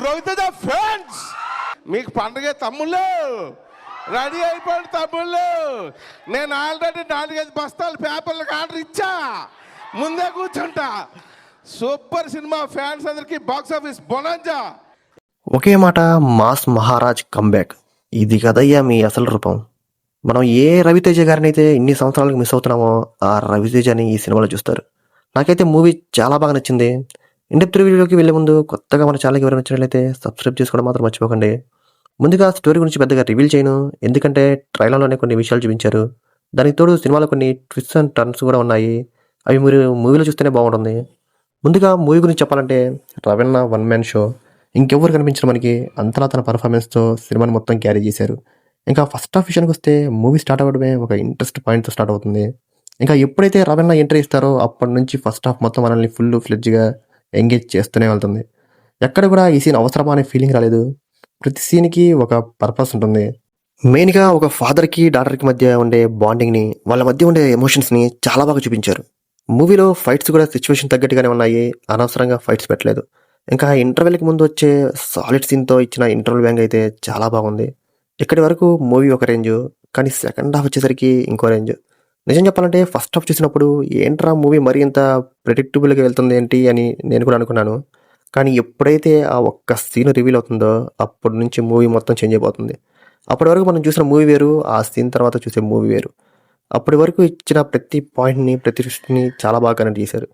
Raviteja fans మీకు పండగ తమ్ముళ్ళు రెడీ అయిపోయింది తమ్ముళ్ళు. నేను ఆల్రెడీ 4-5 బస్తాలు పేపర్లకు ఆర్డర్ ఇచ్చా, ముందే కూర్చుంటా. సూపర్ సినిమా ఫ్యాన్స్ అందరికి బాక్స్ ఆఫీస్ బొనాంజా. ఒకే మాట మాస్ మహారాజ్ కంబ్యాక్. ఇది కదయ్యా మీ అసలు రూపం. మనం ఏ రవితేజ గారిని అయితే ఇన్ని సంవత్సరాలకు మిస్ అవుతున్నామో ఆ రవితేజని ఈ సినిమాలో చూస్తారు. నాకైతే మూవీ చాలా బాగా నచ్చింది. ఇండెప్త్ రివ్యూలోకి వెళ్ళే ముందు కొత్తగా మన ఛానల్కి ఎవరైనా వచ్చినట్లయితే సబ్స్క్రైబ్ చేసుకోవడం మాత్రం మర్చిపోకండి. ముందుగా స్టోరీ గురించి పెద్దగా రివీల్ చేయను, ఎందుకంటే ట్రైలర్లోనే కొన్ని విషయాలు చూపించారు. దానికి తోడు సినిమాలో కొన్ని ట్విస్ట్ అండ్ టర్న్స్ కూడా ఉన్నాయి. అవి మీరు మూవీలో చూస్తేనే బాగుంటుంది. ముందుగా మూవీ గురించి చెప్పాలంటే రవీణ వన్ మ్యాన్ షో. ఇంకెవ్వరు కనిపించిన మనకి అంతలా తన పర్ఫార్మెన్స్తో సినిమాని మొత్తం క్యారీ చేశారు. ఇంకా ఫస్ట్ హాఫ్ విషయానికి వస్తే మూవీ స్టార్ట్ అవ్వడమే ఒక ఇంట్రెస్ట్ పాయింట్తో స్టార్ట్ అవుతుంది. ఇంకా ఎప్పుడైతే రవీణ ఎంట్రీ ఇస్తారో అప్పటి నుంచి ఫస్ట్ హాఫ్ మొత్తం మనల్ని ఫుల్ ఫ్లెడ్జ్గా ఎంగేజ్ చేస్తూనే వెళ్తుంది. ఎక్కడ కూడా ఈ సీన్ అవసరమా అనే ఫీలింగ్ రాలేదు. ప్రతి సీన్కి ఒక పర్పస్ ఉంటుంది. మెయిన్గా ఒక ఫాదర్కి డాటర్కి మధ్య ఉండే బాండింగ్ని, వాళ్ళ మధ్య ఉండే ఎమోషన్స్ని చాలా బాగా చూపించారు. మూవీలో ఫైట్స్ కూడా సిచ్యువేషన్ తగ్గట్టుగానే ఉన్నాయి, అనవసరంగా ఫైట్స్ పెట్టలేదు. ఇంకా ఇంటర్వెల్కి ముందు వచ్చే సాలిడ్ సీన్తో ఇచ్చిన ఇంటర్వెల్ బ్యాంగ్ అయితే చాలా బాగుంది. ఇక్కడి వరకు మూవీ ఒక రేంజ్, కానీ సెకండ్ హాఫ్ వచ్చేసరికి ఇంకో రేంజ్. నిజం చెప్పాలంటే ఫస్ట్ హాఫ్ చూసినప్పుడు ఏంట్రా మూవీ మరీ ఇంత ప్రెడిక్టబుల్గా వెళ్తుంది ఏంటి అని నేను కూడా అనుకున్నాను. కానీ ఎప్పుడైతే ఆ ఒక్క సీన్ రివీల్ అవుతుందో అప్పటి నుంచి మూవీ మొత్తం చేంజ్ అయిపోతుంది. అప్పటి వరకు మనం చూసిన మూవీ వేరు, ఆ సీన్ తర్వాత చూసే మూవీ వేరు. అప్పటి వరకు ఇచ్చిన ప్రతి పాయింట్ని, ప్రతి దృష్టిని చాలా బాగా కనెక్ట్ చేశారు.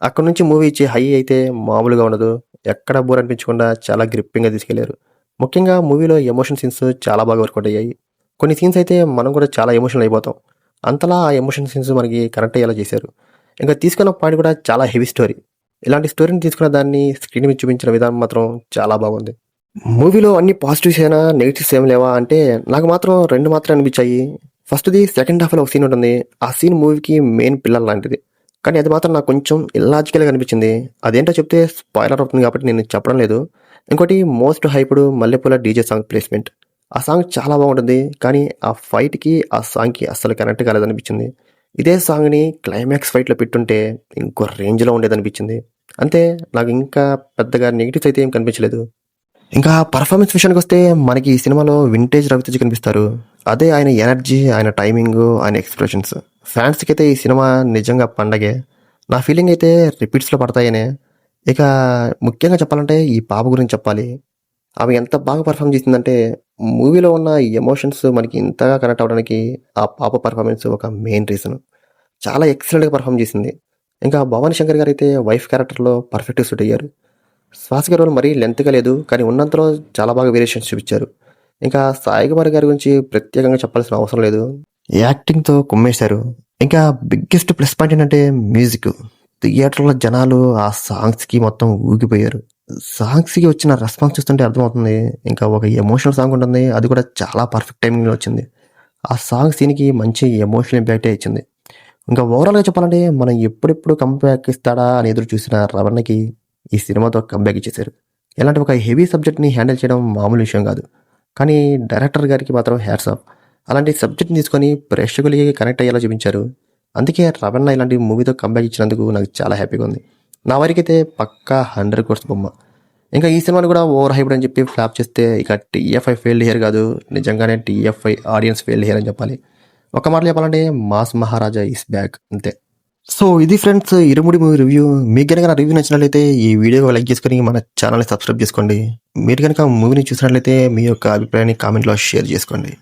అక్కడ నుంచి మూవీ ఇచ్చే హై అయితే మామూలుగా ఉండదు. ఎక్కడ బోర్ అనిపించకుండా చాలా గ్రిప్పింగ్గా తీసుకెళ్లారు. ముఖ్యంగా మూవీలో ఎమోషన్ సీన్స్ చాలా బాగా వర్కౌట్ అయ్యాయి. కొన్ని సీన్స్ అయితే మనం కూడా చాలా ఎమోషనల్ అయిపోతాం. అంతలా ఆ ఎమోషన్ సీన్స్ మనకి కనెక్ట్ అయ్యేలా చేశారు. ఇంకా తీసుకున్న పాయింట్ కూడా చాలా హెవీ స్టోరీ. ఇలాంటి స్టోరీని తీసుకున్న దాన్ని స్క్రీన్ మీద చూపించిన విధానం మాత్రం చాలా బాగుంది. మూవీలో అన్ని పాజిటివ్స్ అయినా నెగిటివ్స్ ఏం లేవా అంటే నాకు మాత్రం 2 మాత్రం అనిపించాయి. ఫస్ట్ది సెకండ్ హాఫ్లో ఒక సీన్ ఉంటుంది. ఆ సీన్ మూవీకి మెయిన్ పిల్లర్ లాంటిది, కానీ అది మాత్రం నాకు కొంచెం ఇల్లాజికల్గా అనిపించింది. అదేంటో చెప్తే స్పాయిలర్ అవుతుంది కాబట్టి నేను చెప్పడం లేదు. ఇంకోటి మోస్ట్ హైప్డ్ మల్లెపూల డీజే సాంగ్ ప్లేస్మెంట్. ఆ సాంగ్ చాలా బాగుంటుంది, కానీ ఆ ఫైట్కి ఆ సాంగ్కి అస్సలు కనెక్ట్ కాలేదనిపించింది. ఇదే సాంగ్ని క్లైమాక్స్ ఫైట్లో పెట్టుంటే ఇంకో రేంజ్లో ఉండేదనిపించింది. అంతే, నాకు ఇంకా పెద్దగా నెగిటివ్స్ అయితే ఏం కనిపించలేదు. ఇంకా పర్ఫార్మెన్స్ విషయానికి వస్తే మనకి ఈ సినిమాలో వింటేజ్ రవితేజ కనిపిస్తారు. అదే ఆయన ఎనర్జీ, ఆయన టైమింగ్, ఆయన ఎక్స్ప్రెషన్స్ ఫ్యాన్స్కి అయితే ఈ సినిమా నిజంగా పండగే. నా ఫీలింగ్ అయితే రిపీట్స్లో పడతాయనే. ఇక ముఖ్యంగా చెప్పాలంటే ఈ పాప గురించి చెప్పాలి. ఆమె ఎంత బాగా పర్ఫామ్ చేసిందంటే మూవీలో ఉన్న ఎమోషన్స్ మనకి ఇంతగా కనెక్ట్ అవ్వడానికి ఆ పాప పర్ఫార్మెన్స్ ఒక మెయిన్ రీజన్. చాలా ఎక్సలెంట్గా పర్ఫామ్ చేసింది. ఇంకా భవానీ శంకర్ గారు అయితే వైఫ్ క్యారెక్టర్లో పర్ఫెక్ట్గా సూట్ అయ్యారు. శ్వాస గారు రోల్ మరీ లెంత్గా లేదు, కానీ ఉన్నంతలో చాలా బాగా వేరియేషన్స్ చూపించారు. ఇంకా సాయి కుమార్ గారి గురించి ప్రత్యేకంగా చెప్పాల్సిన అవసరం లేదు, యాక్టింగ్తో కుమ్మేశారు. ఇంకా బిగ్గెస్ట్ ప్లస్ పాయింట్ ఏంటంటే మ్యూజిక్. థియేటర్లో జనాలు ఆ సాంగ్స్కి మొత్తం ఊగిపోయారు. సాంగ్స్కి వచ్చిన రెస్పాన్స్ చూస్తుంటే అర్థమవుతుంది. ఇంకా ఒక ఎమోషనల్ సాంగ్ ఉంటుంది, అది కూడా చాలా పర్ఫెక్ట్ టైమింగ్లో వచ్చింది. ఆ సాంగ్ సీన్కి మంచి ఎమోషనల్ ఇంపాక్టే ఇచ్చింది. ఇంకా ఓవరాల్గా చెప్పాలంటే మనం ఎప్పుడెప్పుడు కంబ్యాక్ ఇస్తాడా అని ఎదురు చూసిన రవణకి ఈ సినిమాతో కంబ్యాక్ ఇచ్చేశారు. ఇలాంటి ఒక హెవీ సబ్జెక్ట్ని హ్యాండిల్ చేయడం మామూలు విషయం కాదు, కానీ డైరెక్టర్ గారికి మాత్రం హ్యాట్స్ ఆఫ్. అలాంటి సబ్జెక్ట్ని తీసుకొని ప్రేక్షకులకి కనెక్ట్ అయ్యేలా చూపించారు. అందుకే రవణ ఇలాంటి మూవీతో కంబ్యాక్ ఇచ్చినందుకు నాకు చాలా హ్యాపీగా ఉంది. నా వరకైతే పక్కా 100 crores బొమ్మ. ఇంకా ఈ సినిమాని కూడా ఓవర్ హైప్డ్ అని చెప్పి ఫ్లాప్ చేస్తే ఇక TFI ఫెయిల్డ్ హియర్ కాదు, నిజంగానే TFI ఆడియన్స్ ఫెయిల్డ్ హియర్ అని చెప్పాలి. ఒక మాట చెప్పాలంటే మాస్ మహారాజా ఈస్ బ్యాక్, అంతే. సో ఇది ఫ్రెండ్స్ ఇరుముడి మూవీ రివ్యూ. మీకు కనుక నా రివ్యూ నచ్చినట్లయితే ఈ వీడియో లైక్ చేసుకొని మన ఛానల్ని సబ్స్క్రైబ్ చేసుకోండి. మీరు కనుక మూవీని చూసినట్లయితే మీ యొక్క అభిప్రాయాన్ని కామెంట్లో షేర్ చేసుకోండి.